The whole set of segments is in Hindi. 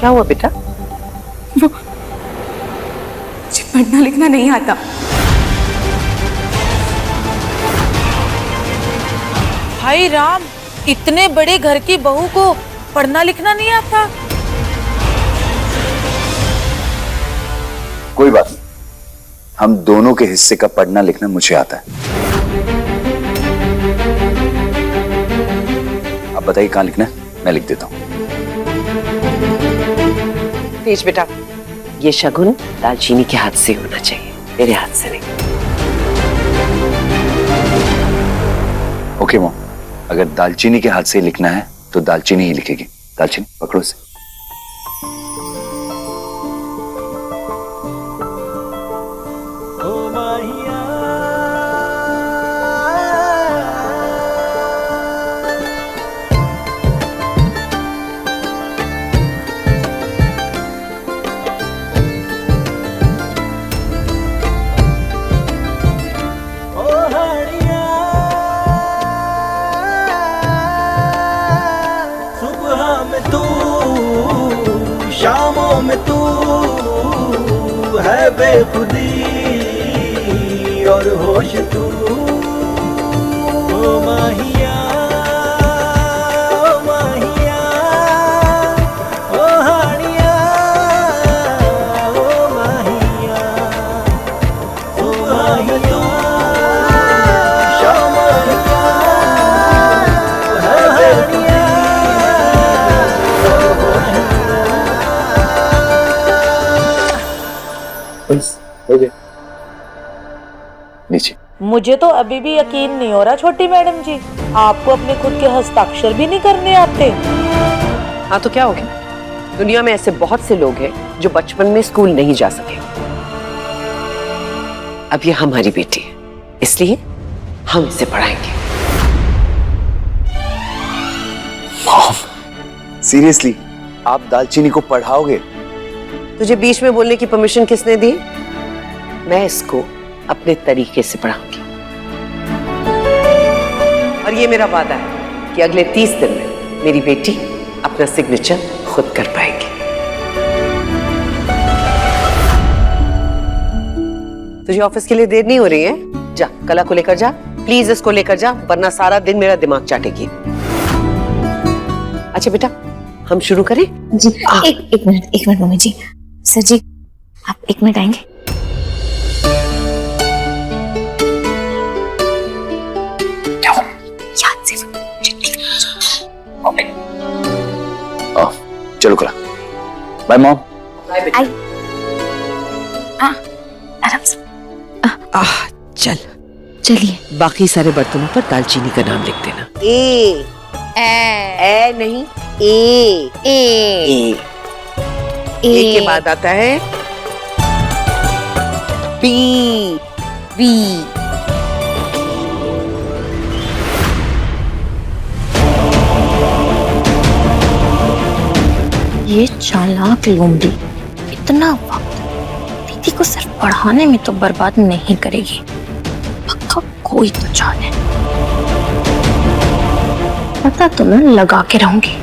क्या हुआ बेटा? मुझे पढ़ना लिखना नहीं आता। भाई राम, इतने बड़े घर की बहू को पढ़ना लिखना नहीं आता? कोई बात नहीं, हम दोनों के हिस्से का पढ़ना लिखना मुझे आता है। अब बताइए कहाँ लिखना है, मैं लिख देता हूँ। तेज बेटा, ये शगुन दालचीनी के हाथ से होना चाहिए, मेरे हाथ से नहीं। ओके मॉम, अगर दालचीनी के हाथ से लिखना है तो दालचीनी ही लिखेगी। दालचीनी पकड़ो इसे। शामों में तू है बेखुदी और होश तू, ओ माहिया, ओ माहिया, ओ हानिया, ओ माहिया, ओ माहिया, शामों में तू है बेखुदी। हो गया नीचे। मुझे तो अभी भी यकीन नहीं हो रहा छोटी मैडम जी, आपको अपने खुद के हस्ताक्षर भी नहीं करने आते। हाँ तो क्या हो गया? दुनिया में ऐसे बहुत से लोग हैं जो बचपन में स्कूल नहीं जा सके। अब ये हमारी बेटी है, इसलिए हम इसे पढ़ाएंगे। सीरियसली आप दालचीनी को पढ़ाओगे? तुझे बीच में बोलने की परमिशन किसने दी? मैं इसको अपने तरीके से पढ़ाऊंगी और ये मेरा वादा है कि अगले 30 दिन में मेरी बेटी अपना सिग्नेचर खुद कर पाएगी। तुझे ऑफिस के लिए देर नहीं हो रही है? जा कला को लेकर जा, प्लीज इसको लेकर जा, वरना सारा दिन मेरा दिमाग चाटेगी। अच्छा बेटा, हम शुरू करें? जी एक मिनट मम्मी जी। सर जी आप 1 मिनट आएंगे? याद से चलो कला, बाय मॉम। बाय बेटा। आराम से। चलिए। बाकी सारे बर्तनों पर दालचीनी का नाम लिख देना। ए नहीं, ए के बाद आता है बी। ये चालाक लोमड़ी इतना वक्त दीदी को सिर्फ पढ़ाने में तो बर्बाद नहीं करेगी। पक्का कोई तो चाल है, पता तो मैं लगा के रहूंगी।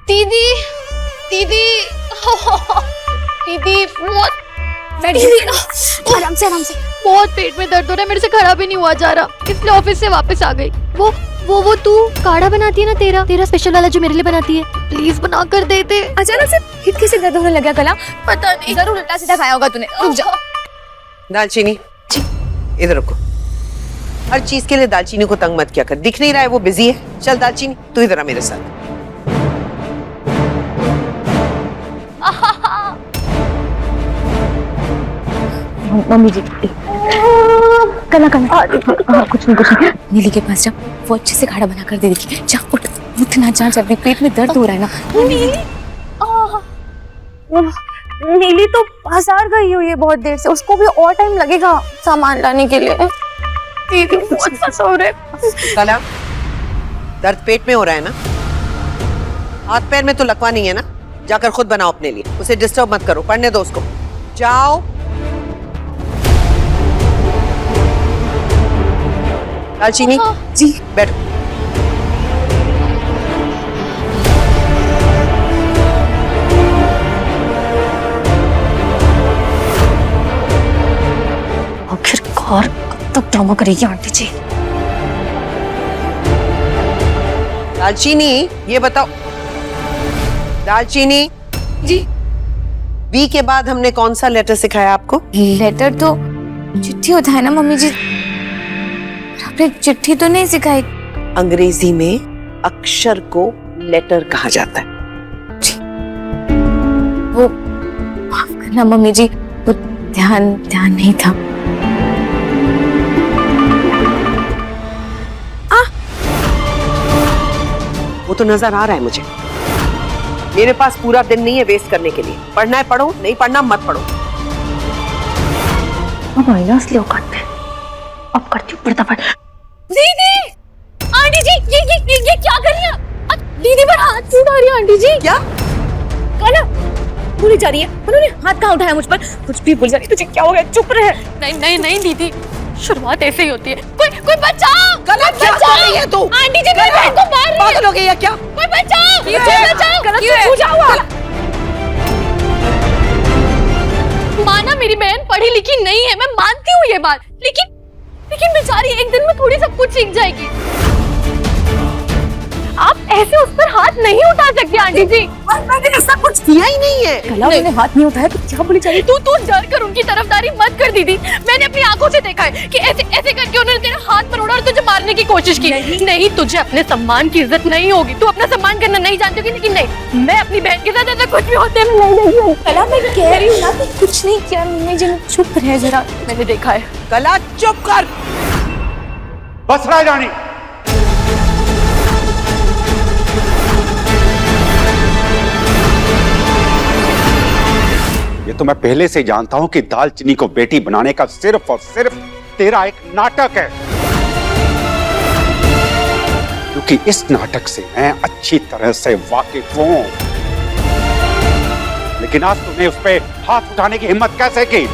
दीदी दीदी दीदी बहुत आराम से बहुत पेट में दर्द हो रहा है, मेरे से खड़ा भी नहीं हुआ जा रहा, इसलिए ऑफिस से वापस आ गई। वो तू काढ़ा बनाती है ना, तेरा स्पेशल वाला जो मेरे लिए बनाती है, प्लीज बना कर दे दे। अचानक से हित कैसे दर्द होने लगा कला? पता नहीं, जरूर उल्टा सीधा खाया होगा तूने। रुक जा। दालचीनी इधर रुको। हर चीज के लिए दालचीनी को तंग मत किया कर, दिख नहीं रहा है वो बिजी है। चल दालचीनी तू इधर आ मेरे साथ। मम्मी जी कला कुछ नहीं। नीली के पास जा, वो अच्छे से खाना बना कर दे देगी। जा उठना जा, जब भी पेट में दर्द हो रहा है ना। नीली तो बाजार गई हुई है बहुत देर से, उसको भी और टाइम लगेगा सामान लाने के लिए। दीदी बहुत फंसा हो रहा है। कला, दर्द पेट में हो रहा है ना? हाथ पैर में तो लकवा नहीं है ना? जाकर खुद बनाओ अपने लिए, उसे डिस्टर्ब मत करो, पढ़ने दो उसको। जाओ। दालचीनी जी बैठो। और कब तक ड्रामा करेगी आंटी जी? दालचीनी, ये बताओ, दालचीनी जी बी के बाद हमने कौन सा लेटर सिखाया आपको? लेटर तो चिट्ठी होता है ना मम्मी जी, आपने चिट्ठी तो नहीं सिखाई। अंग्रेजी में अक्षर को लेटर कहा जाता है। वो माफ करना मम्मी जी, वो ध्यान नहीं था। वो तो नजर आ रहा है मुझे। मेरे पास पूरा दिन नहीं है वेस्ट करने के लिए। पढ़ना है पढ़ो, नहीं पढ़ना मत पढ़ो। अब आई ना असली औकात पे, अब करती हूँ फटाफट। दीदी, आंटी जी, ये क्या कर रही है? दीदी पर हाथ क्यों उठा रही है आंटी जी? क्या? काला भूली जा रही है, उन्होंने हाथ कहाँ उठाया मुझ पर? कुछ भी भूल जा रही है। तुझे क्या हो गया? चुप रहे। नहीं दीदी, शुरुआत ऐसे ही होती है। कोई बचाओ! गला क्या कर रही है तू? आंटी जी मेरे बहन को मार रही है। पागल हो गई है क्या? कोई बचाओ! माना मेरी बहन पढ़ी लिखी नहीं है, मैं मानती हूँ ये बात, लेकिन बेचारी एक दिन में थोड़ी सब कुछ सीख जाएगी। आप ऐसे उस पर हाथ नहीं उठा सकते आंटी जी। मैंने ऐसा कुछ किया ही नहीं है। कला मैंने हाथ नहीं उठाया तो क्या बोली जा रही? तू डर कर उनकी तरफदारी मत कर दीदी। मैंने अपनी आंखों से देखा है कि ऐसे करके उन्होंने तेरा हाथ पकड़ा और तुझे मारने की कोशिश की। नहीं, तुझे अपने सम्मान की इज्जत नहीं होगी। तू अपना सम्मान करना नहीं जानती होगी, लेकिन नहीं, मैं अपनी बहन के साथ ऐसा कुछ भी होते नहीं। कला मैं कह रही हूँ ना कि कुछ नहीं किया। मम्मी जी चुप रहे जरा, मैंने देखा है। कला चुप कर। बस राजरानी, ये तो मैं पहले से जानता हूं कि दालचीनी को बेटी बनाने का सिर्फ और सिर्फ तेरा एक नाटक है, क्योंकि इस नाटक से मैं अच्छी तरह से वाकिफ हूं। लेकिन आज तूने उस पे हाथ उठाने की हिम्मत कैसे की?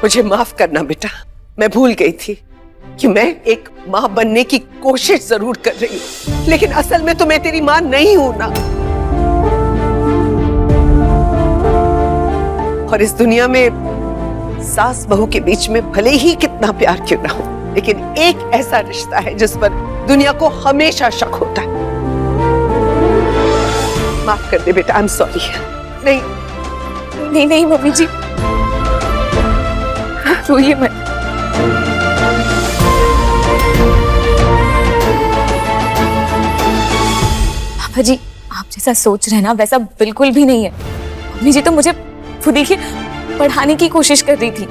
मुझे माफ करना बेटा, मैं भूल गई थी कि मैं एक माँ बनने की कोशिश जरूर कर रही हूँ, लेकिन असल में तो मैं तेरी माँ नहीं हूं ना। और इस दुनिया में सास बहू के बीच में भले ही कितना प्यार क्यों ना हो, लेकिन एक ऐसा रिश्ता है जिस पर दुनिया को हमेशा शक होता है। माफ कर दे बेटा, आई एम सॉरी। नहीं मम्मी जी, रोइए मत। पापा जी, आप जैसा सोच रहे हैं ना वैसा बिल्कुल भी नहीं है। मम्मी जी तो मुझे खुद ही पढ़ाने की कोशिश कर रही थी।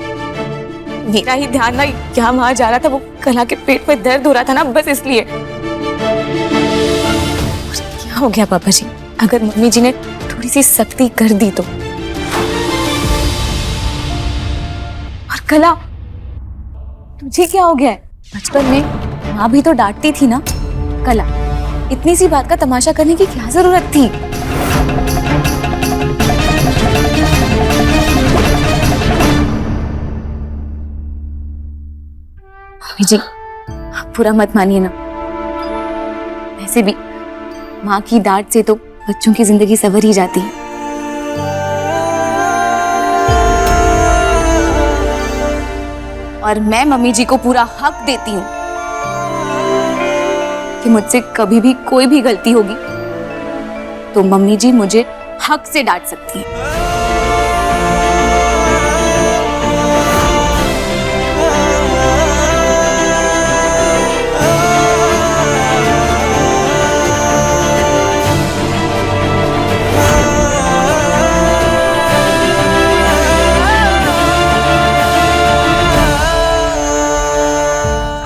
मेरा ही ध्यान ना क्या वहां जा रहा था, वो कला के पेट में दर्द हो रहा था ना, बस इसलिए। क्या हो गया पापा जी? अगर मम्मी जी ने थोड़ी सी सख्ती कर दी तो? और कला, तुझे क्या हो गया है? बचपन में माँ भी तो डांटती थी ना। कला, इतनी सी बात का तमाशा करने की क्या जरूरत थी? मम्मी जी, आप बुरा मत मानिए ना। वैसे भी माँ की डांट से तो बच्चों की जिंदगी संवर ही जाती है। और मैं मम्मी जी को पूरा हक देती हूँ कि मुझसे कभी भी कोई भी गलती होगी तो मम्मी जी मुझे हक से डांट सकती हैं।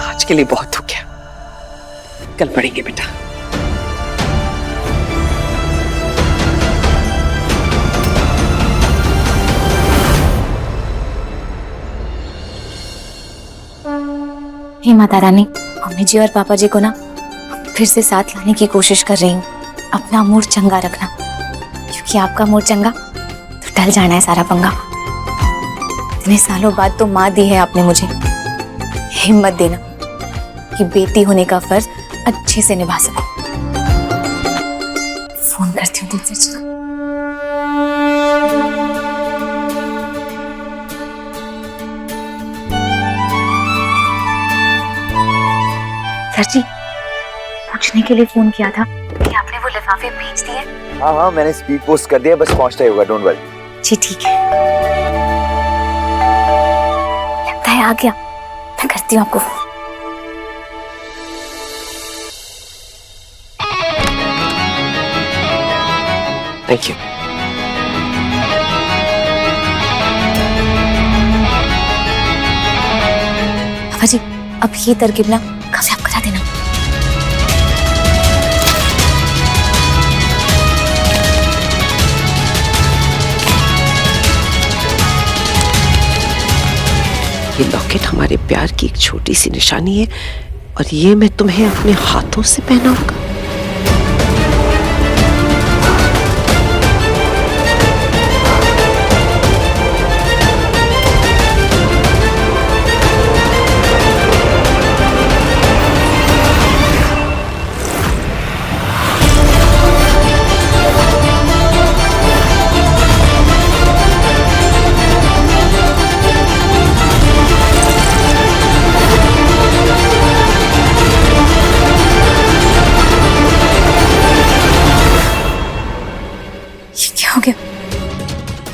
आज के लिए बहुत हो गया, कल पढ़ेंगे बेटा। हे माता रानी, मम्मी जी और पापा जी को ना फिर से साथ लाने की कोशिश कर रही हूँ। अपना मूड चंगा रखना, क्योंकि आपका मूड चंगा तो टल जाना है सारा पंगा। इतने सालों बाद तो माँ दी है आपने मुझे, हिम्मत देना कि बेटी होने का फर्ज अच्छे से निभा सकूं। फोन करती हूँ तुमसे। सर जी, पूछने के लिए फोन किया था कि आपने वो लिफाफे भेज दिए? हाँ हाँ, मैंने स्पीड पोस्ट कर दिया, बस पहुंचता ही होगा, डोंट वरी। जी ठीक है, लगता है आ गया। मैं करती हूँ आपको फोन। Thank you. पापा जी, अब ये तरकीब ना काफी करा देना। ये लॉकेट हमारे प्यार की एक छोटी सी निशानी है और ये मैं तुम्हें अपने हाथों से पहनाऊंगा। हो गया,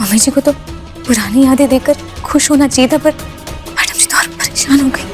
मम्मी जी को तो पुरानी यादें देखकर खुश होना चाहिए था, पर मैडम जी तो और परेशान हो गई।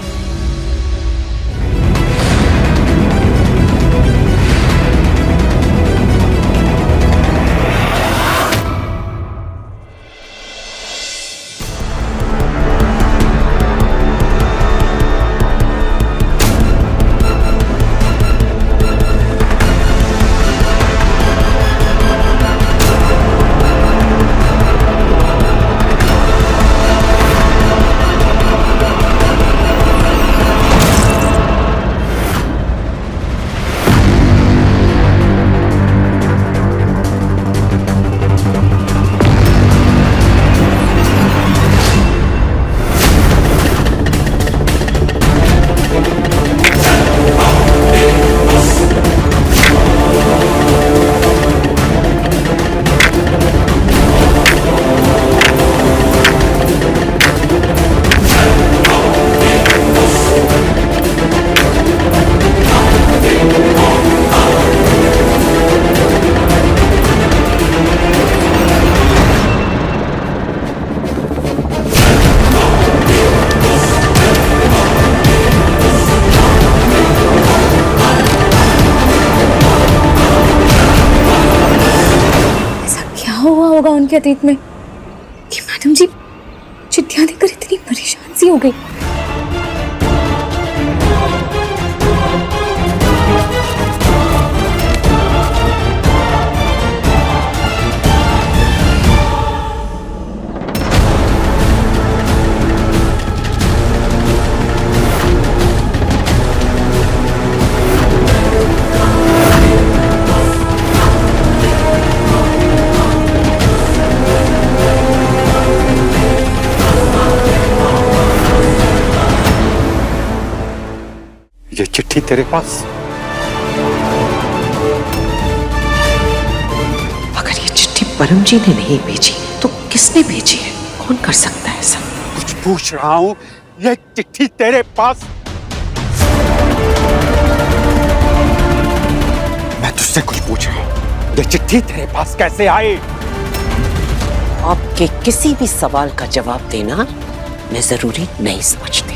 होगा उनके अतीत में कि मैडम जी चिट्ठियां देकर इतनी परेशान सी हो गई। ये चिट्ठी तेरे पास? अगर ये चिट्ठी परम जी ने नहीं भेजी तो किसने भेजी है? कौन कर सकता है ऐसा? कुछ पूछ रहा हूं, ये चिट्ठी तेरे पास? मैं तुझसे कुछ पूछ रहा हूं, ये चिट्ठी तेरे पास कैसे आई? आपके किसी भी सवाल का जवाब देना मैं जरूरी नहीं समझती।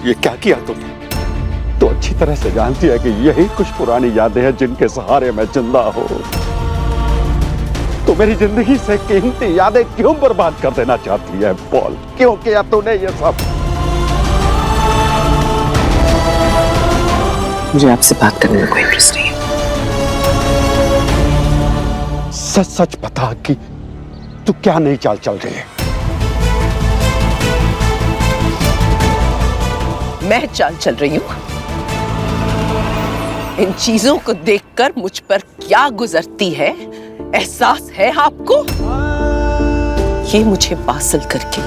ये क्या किया तुमने? तो अच्छी तरह से जानती है कि यही कुछ पुरानी यादें हैं जिनके सहारे मैं जिंदा हूं। तो मेरी जिंदगी से कीमती यादें क्यों बर्बाद कर देना चाहती है? बोल, क्यों किया तूने ये सब? मुझे आपसे बात करने में कोई इंटरेस्ट नहीं है। सच सच बता कि तू क्या नई चाल चल रही है? मैं चाल चल रही हूं? इन चीजों को देखकर मुझ पर क्या गुजरती है, एहसास है आपको? ये मुझे पासल करके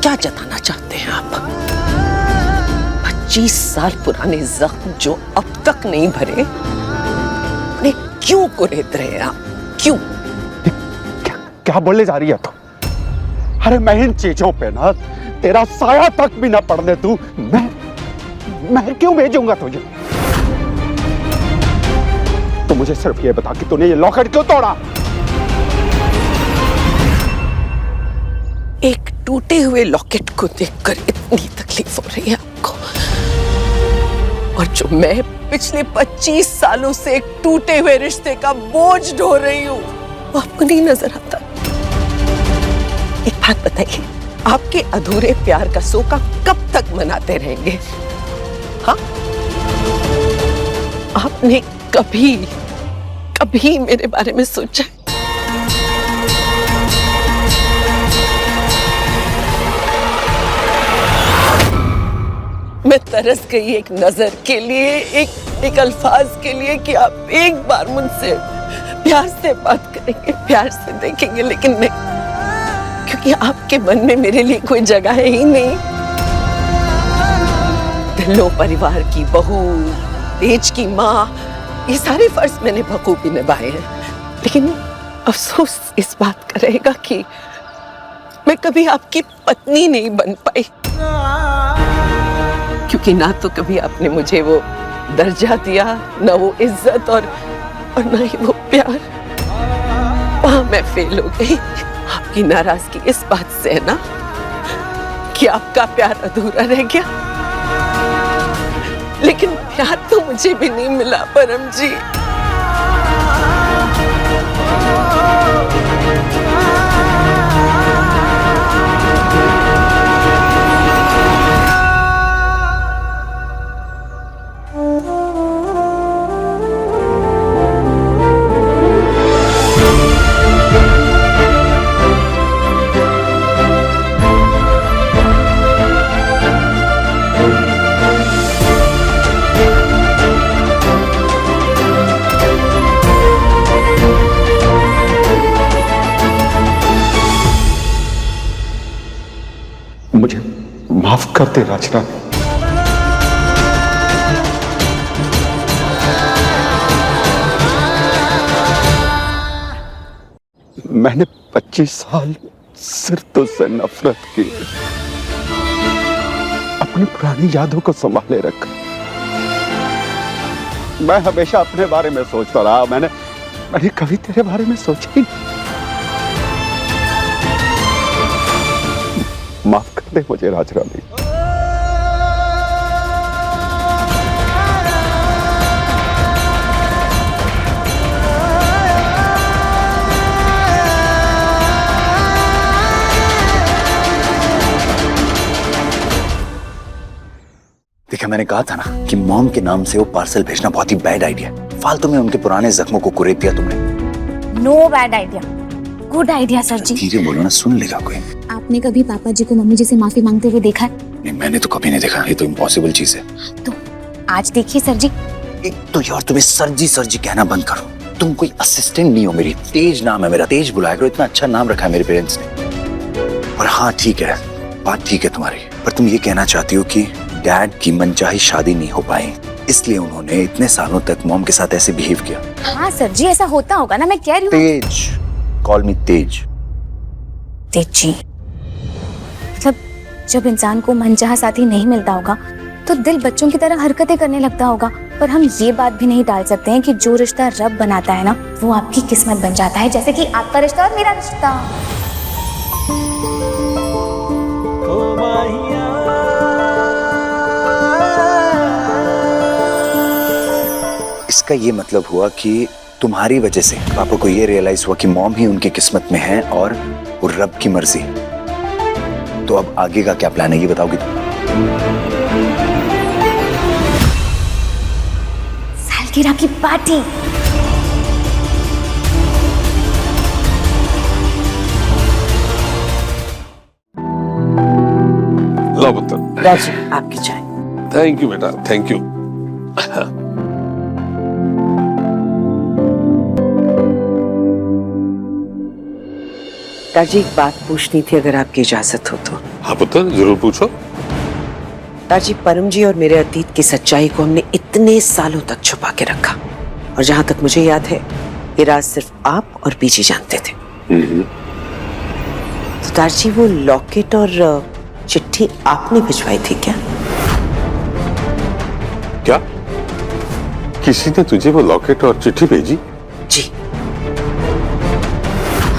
क्या जताना चाहते हैं आप? 25 साल पुराने जख्म जो अब तक नहीं भरे, उन्हें क्यों कुरेद रहे हैं आप? क्यों? क्या बोलने जा रही है तू? अरे मैं इन चीजों पे ना तेरा साया तक भी ना पड़ने तू, मैं क्यों भेजूंगा तुझे? तो मुझे सिर्फ ये बता कि तूने ये लॉकेट क्यों तोड़ा? एक टूटे हुए लॉकेट को देखकर इतनी तकलीफ हो रही है आपको, और जो मैं पिछले 25 सालों से एक टूटे हुए रिश्ते का बोझ ढो रही हूं, वो आपको नहीं नजर आता? एक बात बताइए, आपके अधूरे प्यार का सोका कब तक मनाते रहेंगे? हाँ, आपने कभी कभी मेरे बारे में सोचा? मैं तरस गई एक नजर के लिए, एक अल्फाज के लिए कि आप एक बार मुझसे प्यार से बात करेंगे, प्यार से देखेंगे, लेकिन नहीं, क्योंकि आपके मन में मेरे लिए कोई जगह है ही नहीं। दिलों परिवार की बहू, तेज की माँ, ये सारे फर्ज मैंने बखूबी निभाए हैं, लेकिन अफसोस इस बात का रहेगा कि मैं कभी आपकी पत्नी नहीं बन पाई, क्योंकि ना तो कभी आपने मुझे वो दर्जा दिया, ना वो इज्जत और ना ही वो प्यार। वहां मैं फेल हो गई। आपकी नाराजगी इस बात से है ना कि आपका प्यार अधूरा रह गया, लेकिन प्यार तो मुझे भी नहीं मिला परम जी। मुझे माफ कर दे रचना। मैंने 25 साल सिर्फ तुझसे नफरत की, अपनी पुरानी यादों को संभाले रखा। मैं हमेशा अपने बारे में सोचता रहा, मैंने कभी तेरे बारे में सोचा ही नहीं। माफ कर दे मुझे राजरानी। देखा, मैंने कहा था ना कि मॉम के नाम से वो पार्सल भेजना बहुत ही बैड आइडिया। फालतू में उनके पुराने जख्मों को कुरेद दिया तुमने। No bad idea, good idea sir ji. धीरे बोलो ना, सुन लेगा कोई। आपने कभी पापा जी को मम्मी जी से माफी मांगते हुए देखा है? नहीं, मैंने तो कभी नहीं देखा, ये तो इम्पॉसिबल चीज है। तो आज देखिए सर जी। एक तो यार तुम्हें सर जी कहना बंद करो। तुम कोई असिस्टेंट नहीं हो मेरी। तेज नाम है मेरा, तेज बुलाया करो। इतना अच्छा नाम रखा है मेरे पेरेंट्स ने। और हाँ ठीक है, बात ठीक है तुम्हारी, पर तुम ये कहना चाहती हो कि डैड की मनचाही शादी नहीं हो पाई, इसलिए उन्होंने इतने सालों तक मॉम के साथ ऐसे बिहेव किया। हाँ सर जी, ऐसा होता होगा ना, मैं कह रही हूँ। तेज, कॉल मी तेज। तेज जी, मतलब जब इंसान को मनचाहा साथी नहीं मिलता होगा तो दिल बच्चों की तरह हरकतें करने लगता होगा। पर हम ये बात भी नहीं टाल सकते हैं कि जो रिश्ता रब बनाता है ना, वो आपकी किस्मत बन जाता है, जैसे कि आपका रिश्ता और मेरा रिश्ता। ओ माहिया, इसका ये मतलब हुआ कि तुम्हारी वजह से पापा को ये रियलाइज हुआ कि मॉम ही उनकी किस्मत में है और वो रब की मर्जी। तो अब आगे का क्या प्लान है, ये बताओगी तुम? सालगिरह की पार्टी। लो पुत्र। दादी आपकी चाय। थैंक यू बेटा, थैंक यू। दादी एक बात पूछनी थी अगर आपकी इजाजत हो तो। हाँ पुत्र, जरूर पूछो। दादी परम जी और मेरे अतीत की सच्चाई को हमने इतने सालों तक छुपा के रखा और जहां तक मुझे याद है ये राज सिर्फ आप और बीजी जानते थे। तो दादी वो लॉकेट और चिट्ठी आपने भिजवाई थी क्या? क्या किसी ने तुझे वो लॉकेट और चिट्ठी भेजी? जी।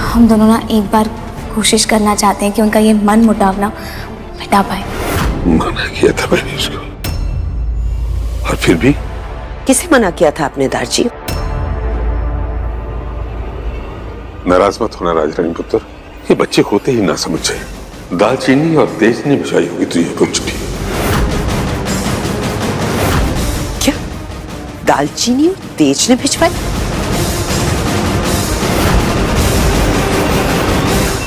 हम दोनों ना एक बार कोशिश करना चाहते हैं कि उनका ये मन मुटाव ना मिटा पाए। मना किया था मैंने उसको, और फिर भी। किसे मना किया था आपने दादी? नाराज मत होना राजरानी पुत्र, ये बच्चे होते ही ना समझे। दालचीनी और तेज ने भिजवाई होगी तुझे वो चिट्ठी। क्या दालचीनी और तेज ने भिजवाई?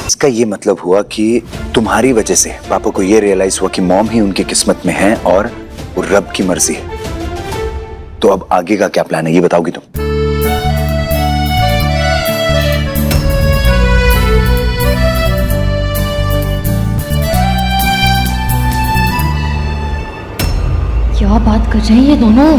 इसका ये मतलब हुआ कि तुम्हारी वजह से पापा को ये रियलाइज हुआ कि मॉम ही उनकी किस्मत में है और वो रब की मर्जी है। तो अब आगे का क्या प्लान है ये बताओगी तुम? क्या बात कर रहे हैं ये दोनों?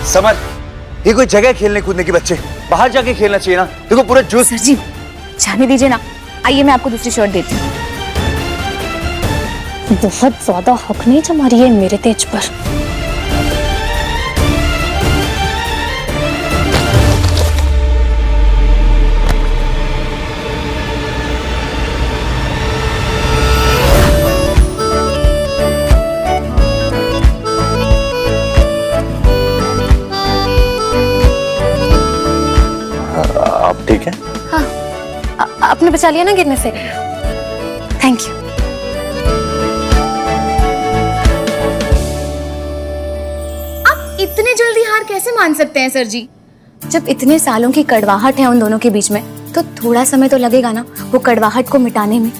समर, ये कोई जगह खेलने कूदने की बच्चे, बाहर जाके खेलना चाहिए ना। देखो पूरा जूस। सर जी जाने दीजिए ना, आइए मैं आपको दूसरी शर्ट देती हूँ। बहुत ज्यादा हक नहीं जमा रही है मेरे तेज पर। आप ठीक है? हाँ आपने बचा लिया ना गिरने से, थैंक यू। आप इतने जल्दी हार कैसे मान सकते हैं सर जी? जब इतने सालों की कड़वाहट है उन दोनों के बीच में तो थोड़ा समय तो लगेगा ना वो कड़वाहट को मिटाने में।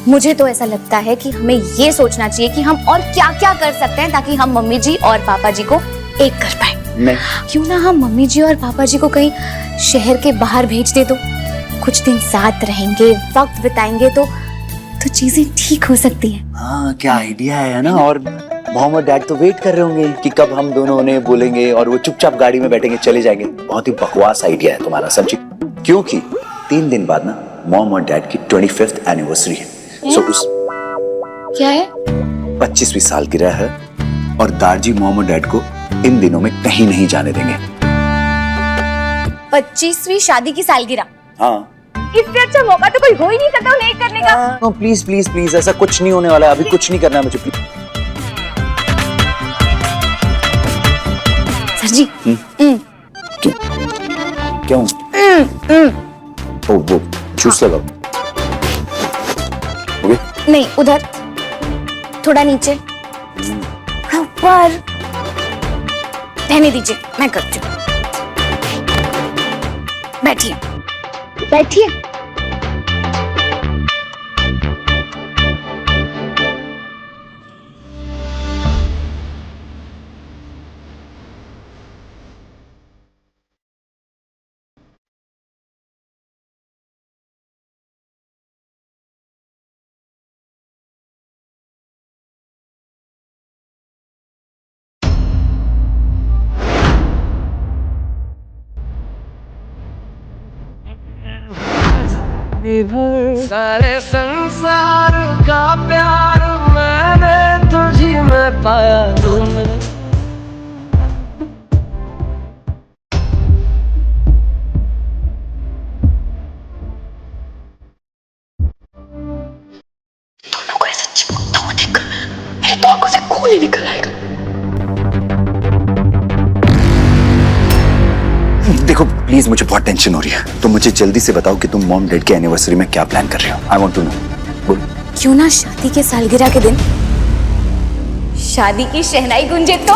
मुझे तो ऐसा लगता है कि हमें ये सोचना चाहिए कि हम और क्या क्या कर सकते हैं ताकि हम मम्मी जी और पापा जी को एक कर पाए। क्यों ना हम मम्मी जी और पापा जी को कहीं शहर के बाहर भेज दे, तो कुछ दिन साथ रहेंगे, वक्त बिताएंगे तो चीजें ठीक हो सकती हैं। हाँ क्या आइडिया है ना। और मॉम और डैड तो वेट कर रहे होंगे कि कब हम दोनों उन्हें बोलेंगे और वो चुपचाप गाड़ी में बैठेंगे चले जाएंगे। बहुत ही बकवास आइडिया है तुम्हारा समझी, क्योंकि 3 दिन बाद ना मॉम और डैड की 25th एनिवर्सरी है। सो उस क्या है? 25वीं सालगिरह है और दारजी मॉम और डैड को इन दिनों में कहीं नहीं जाने देंगे। 25वीं शादी की सालगिरह? हाँ। इससे अच्छा मौका तो कोई हो ही नहीं सकता उन्हें एक करने का। प्लीज प्लीज प्लीज, ऐसा कुछ नहीं होने वाला है, अभी कुछ नहीं करना है मुझे। सर जी क्यों? वो जूस लगाओ। नहीं उधर, थोड़ा नीचे, थोड़ा ऊपर। रहने दीजिए मैं करती हूँ। बैठिए बैठिए। सारे संसार का प्यार मैंने तुझी में पाया तूने। देखो प्लीज, मुझे बहुत टेंशन हो रही है, तो मुझे जल्दी से बताओ कि तुम मॉम डैड के एनिवर्सरी में क्या प्लान कर रहे हो। I want to know. बोलो। क्यों ना शादी के सालगिरह के दिन शादी की शहनाई गूंजे तो?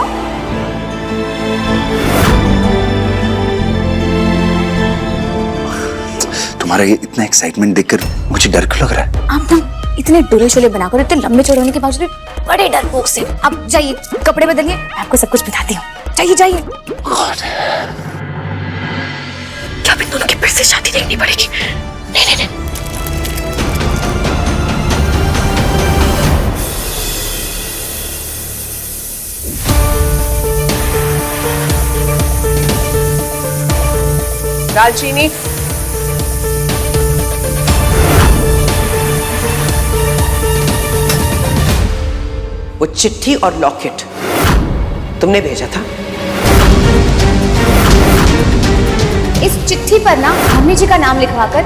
तुम्हारा ये इतना एक्साइटमेंट देखकर मुझे डर क्यों लग रहा है? आप ना इतने डोले शोले बनाकर, इतने लंबे चौड़े होने के बावजूद बड़े डरपोक से। आप जाइए, कपड़े बदलिए, मैं आपको सब कुछ बताती हूँ। जाइए जाइए। क्या इन दोनों की फिर से शादी देखनी पड़ेगी? नहीं नहीं नहीं। दालचीनी, वो चिट्ठी और लॉकेट तुमने भेजा था? इस चिट्ठी पर ना मम्मी जी का नाम लिखवाकर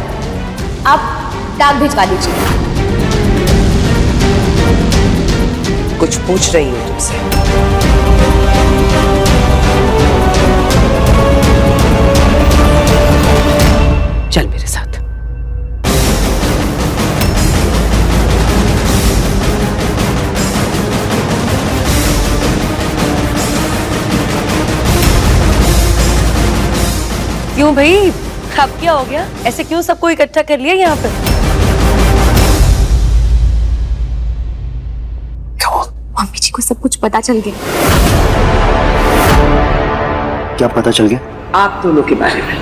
आप डाक भिजवा दीजिए। कुछ पूछ रही हूं तुमसे। चल मेरे साथ। क्यों भाई, अब क्या हो गया? ऐसे क्यों सबको इकट्ठा कर लिया यहाँ पे? मम्मी जी को सब कुछ पता चल गया। क्या पता चल गया? आप दोनों के बारे में।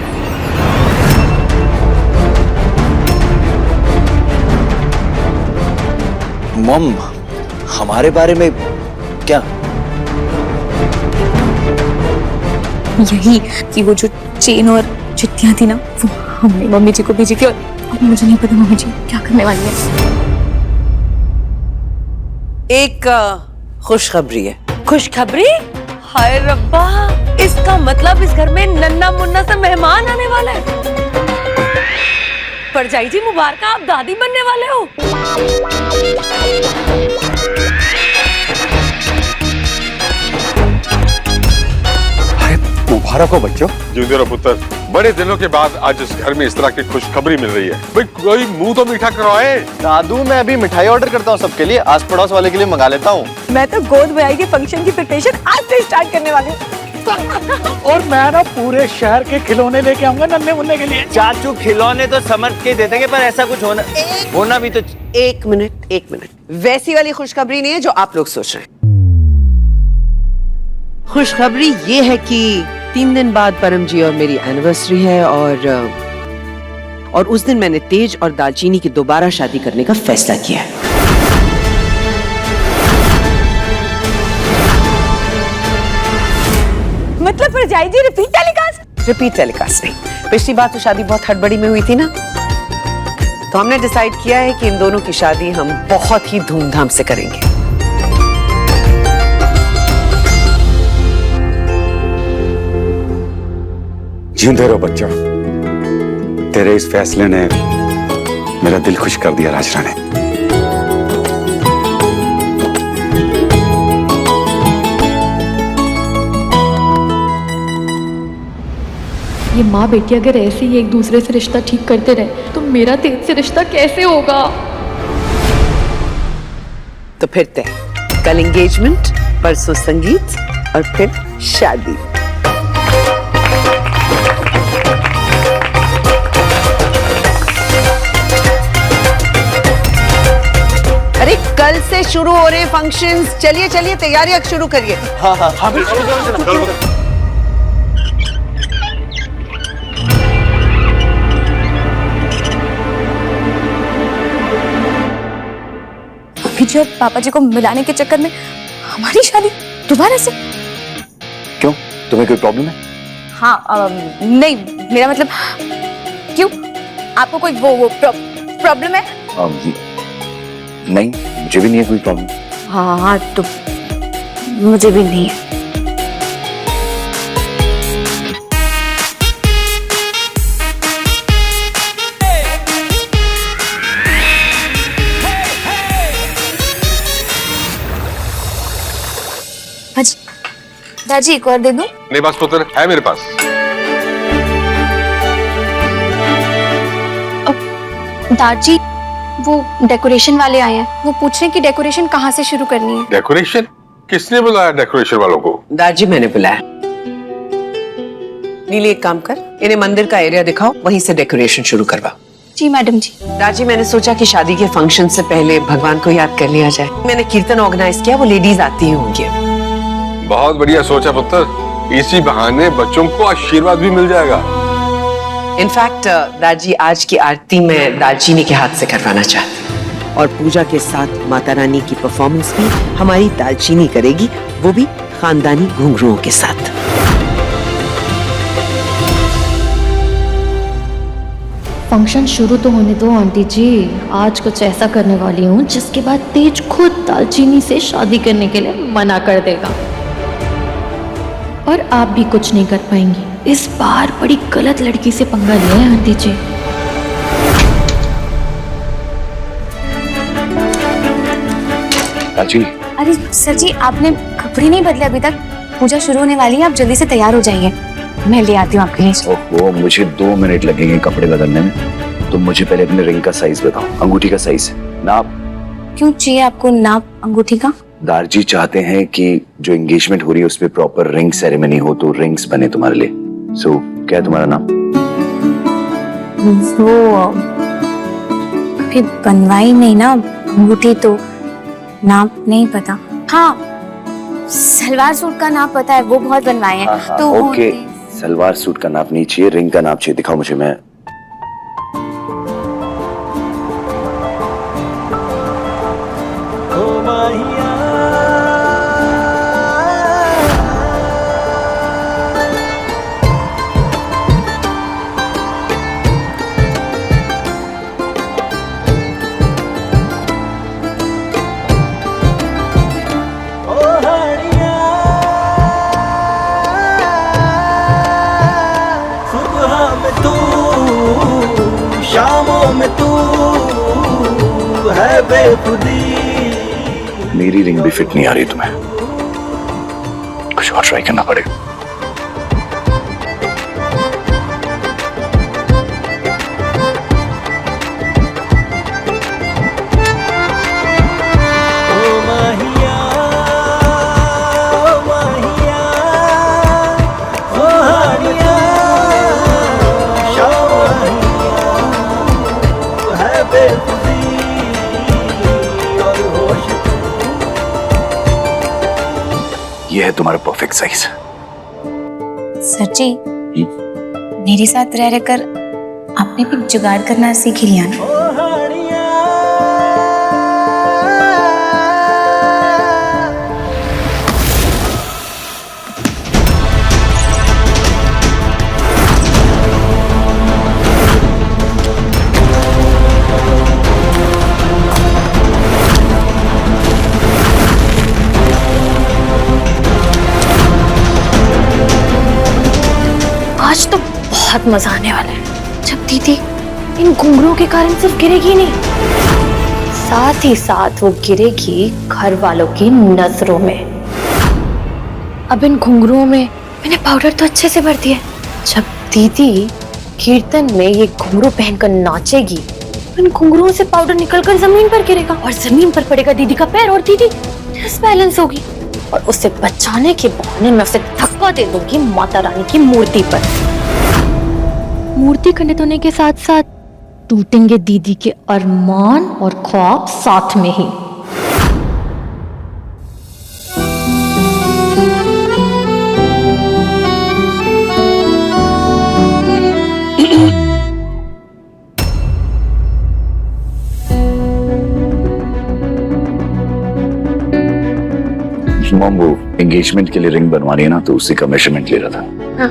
मॉम, हमारे बारे में क्या? यही कि वो जो चेन और चिट्ठियां थी ना, वो हमने मम्मी जी को भेजी थी, और अब मुझे नहीं पता मम्मी जी क्या करने वाली है। एक खुशखबरी है। खुशखबरी? हाय रब्बा, इसका मतलब इस घर में नन्ना मुन्ना से मेहमान आने वाला है। परजाई जी मुबारक, आप दादी बनने वाले हो। मुबारक हो बच्चों। जिंदे रहो पुत्र, बड़े दिनों के बाद आज इस घर में इस तरह की खुशखबरी मिल रही है। भाई कोई मुंह तो मीठा करवाए। दादू, मैं अभी मिठाई ऑर्डर करता हूँ सबके लिए, आस पड़ोस वाले के लिए मंगा लेता हूँ। मैं तो गोद ब्याई के फंक्शन की प्रिपरेशन आज से स्टार्ट करने वाली हूँ। और मैं ना पूरे शहर के खिलौने लेके आऊंगा नन्हे मुन्ने के लिए। चाचू, खिलौने तो समझ के दे देंगे, पर ऐसा कुछ होना भी तो। एक मिनट, वैसी वाली खुशखबरी नहीं है जो आप लोग सोच रहे हैं। खुशखबरी ये है कि 3 दिन बाद परम जी और मेरी एनिवर्सरी है, और उस दिन मैंने तेज और दालचीनी की दोबारा शादी करने का फैसला किया है। मतलब परजाई जी रिपीट टेलीकास्ट? रिपीट टेलीकास्ट नहीं, पिछली बार तो शादी बहुत हड़बड़ी में हुई थी ना, तो हमने डिसाइड किया है कि इन दोनों की शादी हम बहुत ही धूमधाम से करेंगे। जिंदे रहो बच्चों, तेरे इस फैसले ने मेरा दिल खुश कर दिया राजरानी। ये माँ बेटी अगर ऐसे ही एक दूसरे से रिश्ता ठीक करते रहे तो मेरा तेज से रिश्ता कैसे होगा? तो फिर तय, कल एंगेजमेंट, परसों संगीत और फिर शादी। अरे कल से शुरू हो रहे फंक्शंस, चलिए चलिए तैयारियां शुरू करिए। हाँ हाँ हाँ, मम्मी जी और पापा जी को मिलाने के चक्कर में हमारी शादी दोबारा से? क्यों, तुम्हें कोई प्रॉब्लम है? हाँ, नहीं, मेरा मतलब, क्यों आपको कोई वो प्रॉब्लम है? नहीं, मुझे भी नहीं है कोई प्रॉब्लम। हाँ तो मुझे भी नहीं है। दादी, एक और दे दूं? नहीं बस पुत्र, है मेरे पास। दादी, वो डेकोरेशन वाले आए हैं। वो पूछ रहे हैं कि डेकोरेशन कहाँ से शुरू करनी है। डेकोरेशन? किसने बुलाया डेकोरेशन वालों को? दादी मैंने बुलाया। नीली एक काम कर, इन्हें मंदिर का एरिया दिखाओ, वहीं से डेकोरेशन शुरू करवा। जी मैडम जी। दादी मैंने सोचा कि शादी के फंक्शन से पहले भगवान को याद कर लिया जाए। मैंने कीर्तन ऑर्गेनाइज किया, वो लेडीज आती ही होंगी। बहुत बढ़िया सोचा पुत्र, इसी बहाने बच्चों को आशीर्वाद भी मिल जाएगा। इनफैक्ट दादी आज की आरती में दालचीनी के हाथ से करवाना चाहती हूँ, और पूजा के साथ माता रानी की परफॉर्मेंस भी हमारी दालचीनी करेगी, वो भी खानदानी घुंघरुओं के साथ। फंक्शन शुरू तो होने दो आंटी जी। आज कुछ ऐसा करने वाली हूँ जिसके बाद तेज खुद दालचीनी से शादी करने के लिए मना कर देगा, और आप भी कुछ नहीं कर पाएंगी। इस बार बड़ी गलत लड़की से पंगा लिया है आंटी जी। दादी। अरे सर जी, आपने कपड़े नहीं बदले अभी तक। पूजा शुरू होने वाली है, आप जल्दी से तैयार हो जाइए। मैं ले आती हूँ आपके लिए। ओहो, मुझे 2 मिनट लगेंगे कपड़े बदलने में। तुम मुझे पहले अपने रिंग का साइज बताओ, अंगूठी का साइज, नाप। क्यों चाहिए आपको नाप अंगूठी का? दारजी चाहते हैं कि जो एंगेजमेंट हो रही है उसमें प्रॉपर रिंग सेरेमनी हो, तो रिंग्स बने तुम्हारे लिए। सो क्या है तुम्हारा नाम? वो अभी बनवाई नहीं ना अंगूठी, तो नाप नहीं पता। हाँ, सलवार सूट का नाप पता है, वो बहुत बनवाए हैं। हाँ, तो ओके, सलवार सूट का नाप नहीं चाहिए, रिंग का नाप चाहिए। दिखाओ मुझे। मैं मेरी रिंग भी फिट नहीं आ रही तुम्हें, कुछ और ट्राई करना पड़ेगा। ये है तुम्हारा परफेक्ट साइज। सर जी, मेरे साथ रह रहकर आपने भी जुगाड़ करना सीख लिया ना। आज तो बहुत मजा आने वाला है, जब दीदी इन घुंघरुओं के कारण सिर्फ गिरेगी नहीं, साथ ही साथ वो गिरेगी घर वालों की नजरों में। अब इन घुंघरुओं में मैंने पाउडर तो अच्छे से भर दिया, जब दीदी कीर्तन में ये घुंघरू पहनकर नाचेगी, इन घुंघरुओं से पाउडर निकलकर जमीन पर गिरेगा, और जमीन पर पड़ेगा दीदी का पैर, और दीदी डिसबैलेंस होगी, और उसे बचाने के बहाने मैं उसे धक्का दे दूंगी माता रानी की मूर्ति पर। मूर्ति खंडित होने के साथ साथ टूटेंगे दीदी के अरमान और ख्वाब साथ में ही। मॉम वो एंगेजमेंट के लिए रिंग बनवा रही है ना, तो उसी का मेजरमेंट ले रहा था। हाँ।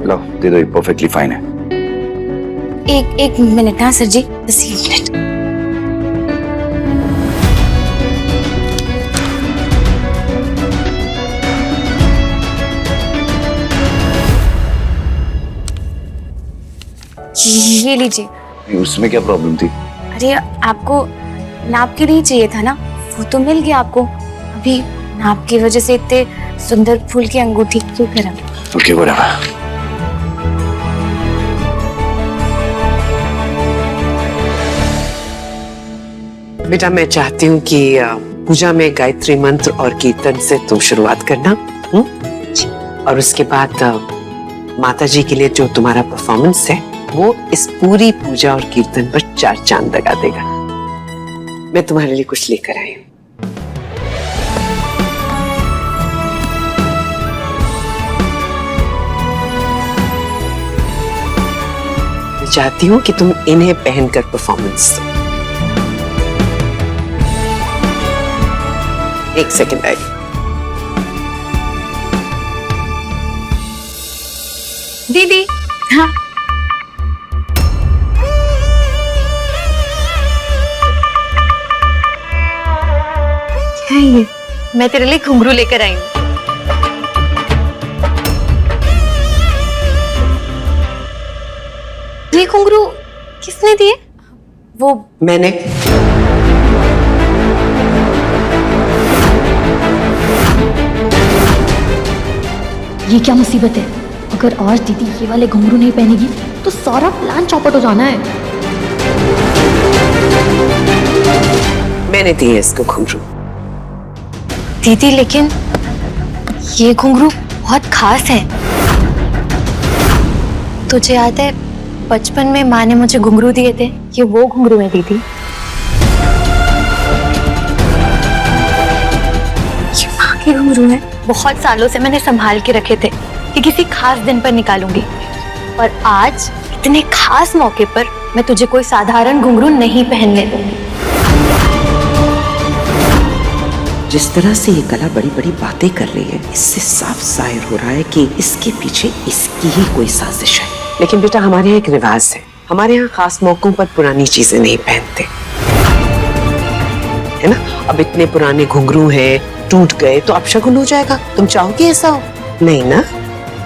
लो दे दो, ये परफेक्टली फाइन है। एक मिनट। हाँ सर जी, बस 1 मिनट। ये लीजिए। उसमें क्या प्रॉब्लम थी? अरे आपको नाप के नहीं चाहिए था ना, वो तो मिल गया आपको। अभी नाप की वजह से इतने सुंदर फूल की अंगूठी क्यों करा? Okay whatever. बेटा मैं चाहती हूँ कि पूजा में गायत्री मंत्र और कीर्तन से तुम शुरुआत करना, और उसके बाद माता जी के लिए जो तुम्हारा परफॉर्मेंस है वो इस पूरी पूजा और कीर्तन पर 4 चांद लगा देगा। मैं तुम्हारे लिए कुछ लेकर आई हूँ। मैं चाहती हूँ कि तुम इन्हें पहनकर परफॉर्मेंस दो। एक सेकंड आई। दीदी। हाँ क्या ये? मैं तेरे लिए घुंघरू लेकर आई हूँ। ये घुंघरू किसने दिए? वो मैंने। ये क्या मुसीबत है? अगर आज दीदी ये वाले घुंघरू नहीं पहनेगी तो सारा प्लान चौपट हो जाना है। मैंने दी है इसको घुंघरू। दीदी लेकिन ये घुंघरू बहुत खास है। तुझे याद है बचपन में माँ ने मुझे घुंघरू दिए थे? ये वो घुंघरू है दीदी। ये माँ के घुंघरू है। बहुत सालों से मैंने संभाल के रखे थे कि किसी खास दिन पर निकालूंगी, और आज इतने खास मौके पर मैं तुझे कोई साधारण घुंघरू नहीं पहनने दूंगी। जिस तरह से ये कला बड़ी बड़ी बातें कर रही है, इससे साफ जाहिर हो रहा है कि इसके पीछे इसकी ही कोई साजिश है। लेकिन बेटा हमारे यहाँ एक रिवाज है, हमारे यहाँ खास मौकों पर पुरानी चीजें नहीं पहनते, है ना। अब इतने पुराने घुंघरू हैं, टूट गए तो अपशगुन हो जाएगा। तुम चाहोगी ऐसा हो? नहीं ना।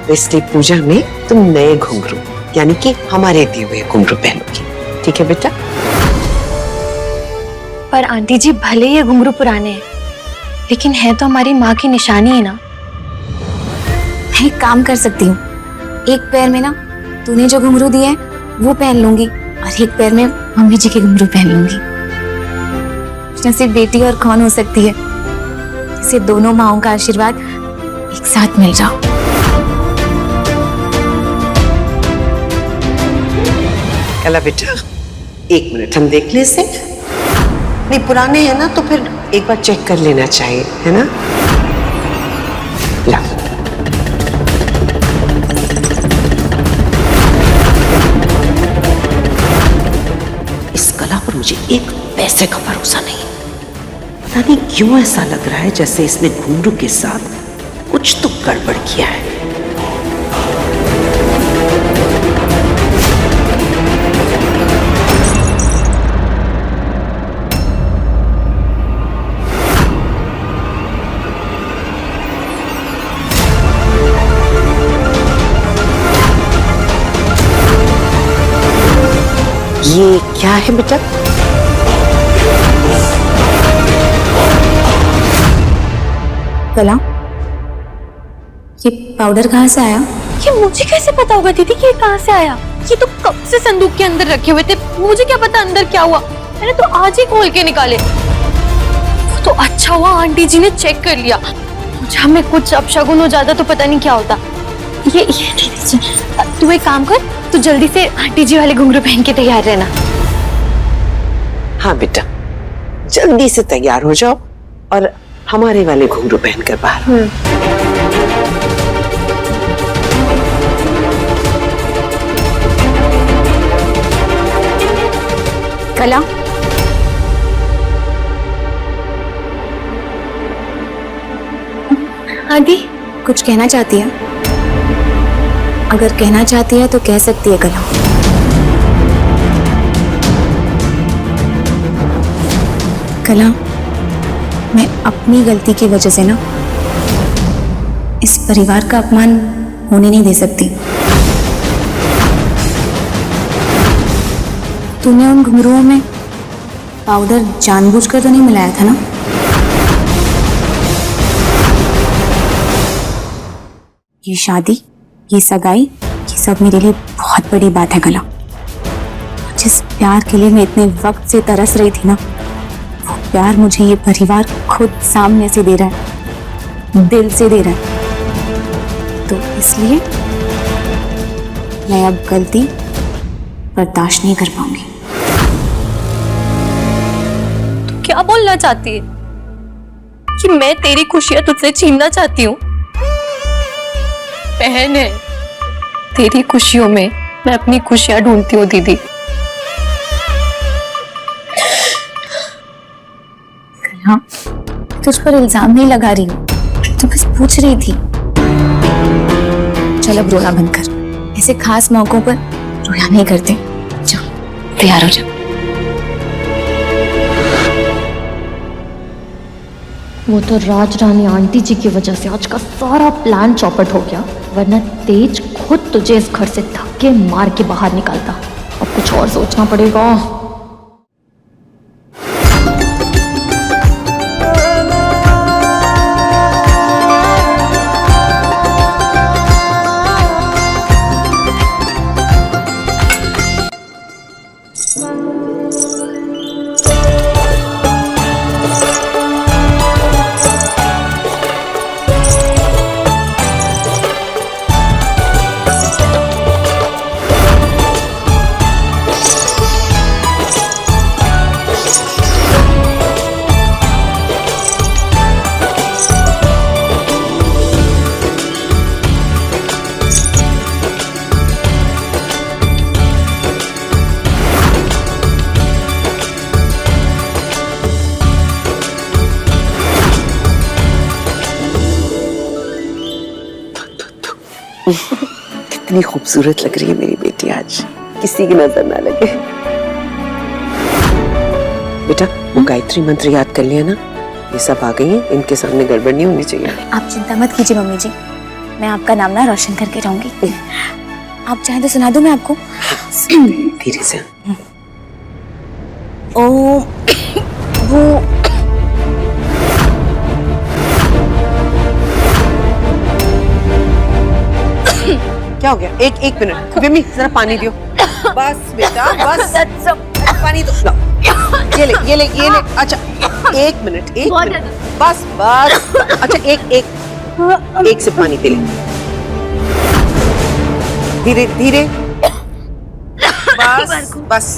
तो इसलिए पूजा में तुम नए घुंघरू यानी कि हमारे दिए हुए घुंघरू पहनोगी, ठीक है बेटा? पर आंटी जी भले ये घुंघरू पुराने हैं, लेकिन है तो हमारी माँ की निशानी है ना। मैं एक काम कर सकती हूँ, एक पैर में ना तूने जो घुंघरू दिए हैं वो पहन लूंगी और एक पैर में मम्मी जी के घुंघरू पहन लूंगी। जैसे बेटी और कौन हो सकती है, जैसे दोनों माँओं का आशीर्वाद एक साथ मिल जाओ। कला बेटा 1 मिनट हम देख ले इसे। नहीं पुराने हैं ना तो फिर एक बार चेक कर लेना चाहिए, है ना। ला इस कला पर मुझे एक पैसे का भरोसा नहीं। पता नहीं क्यों ऐसा लग रहा है जैसे इसने घुंघरू के साथ कुछ तो गड़बड़ किया है। ये क्या है बेटा? कला, ये पाउडर कहाँ से आया? ये मुझे कैसे पता होगा दीदी कि ये कहाँ से आया? ये तो कब से संदूक के अंदर रखे हुए थे, मुझे क्या पता अंदर क्या हुआ। मैंने तो आज ही खोल के निकाले। तो अच्छा हुआ आंटी जी ने चेक कर लिया। मुझे में कुछ अपशगुन हो जाता तो पता नहीं क्या होता। ये दीदी जी, तू एक काम कर, तू जल्दी से आंटी जी वाले घुंघरू पहन के तैयार रहना। हाँ बेटा जल्दी से तैयार हो जाओ और हमारे वाले घुंघरू पहनकर बाहर। कला, आदि कुछ कहना चाहती है? अगर कहना चाहती है तो कह सकती है कला। कला, मैं अपनी गलती की वजह से ना इस परिवार का अपमान होने नहीं दे सकती। तूने उन घुंघरुओं में पाउडर जानबूझकर तो नहीं मिलाया था ना? ये शादी, ये सगाई, ये सब मेरे लिए बहुत बड़ी बात है कला। जिस प्यार के लिए मैं इतने वक्त से तरस रही थी ना, वो प्यार मुझे ये परिवार खुद सामने से दे रहा है, दिल से दे रहा है। तो इसलिए मैं अब गलती बर्दाश्त नहीं कर पाऊंगी। तो क्या बोलना चाहती है? कि मैं तेरी खुशियां तुझसे छीनना चाहती हूँ? बहन है, तेरी खुशियों में मैं अपनी खुशियां ढूंढती हूँ दीदी। हाँ, तुझ पर इल्जाम नहीं लगा रही हूँ, तो बस पूछ रही थी। चल अब रोना बंद कर, ऐसे खास मौकों पर रोया नहीं करते। चल तैयार हो जा। वो तो राज रानी आंटी जी की वजह से आज का सारा प्लान चौपट हो गया, वरना तेज खुद तुझे इस घर से धक्के मार के बाहर निकालता। अब कुछ और सोचना पड़ेगा। कितनी खूबसूरत लग रही है मेरी बेटी आज, किसी की नजर ना लगे। बेटा वो गायत्री मंत्र याद कर लिया ना? ये सब आ गई हैं, इनके सामने गड़बड़ नहीं होनी चाहिए। आप चिंता मत कीजिए मम्मी जी, मैं आपका नाम ना रोशन करके रहूंगी। आप चाहे तो सुना दूं मैं आपको? धीरे से। ओम भू क्या हो गया? एक मिनट विमी, जरा पानी दियो। बस बेटा बस, पानी दो। ये ले। अच्छा एक मिनट, बस अच्छा एक से पानी पी ले, धीरे धीरे। बस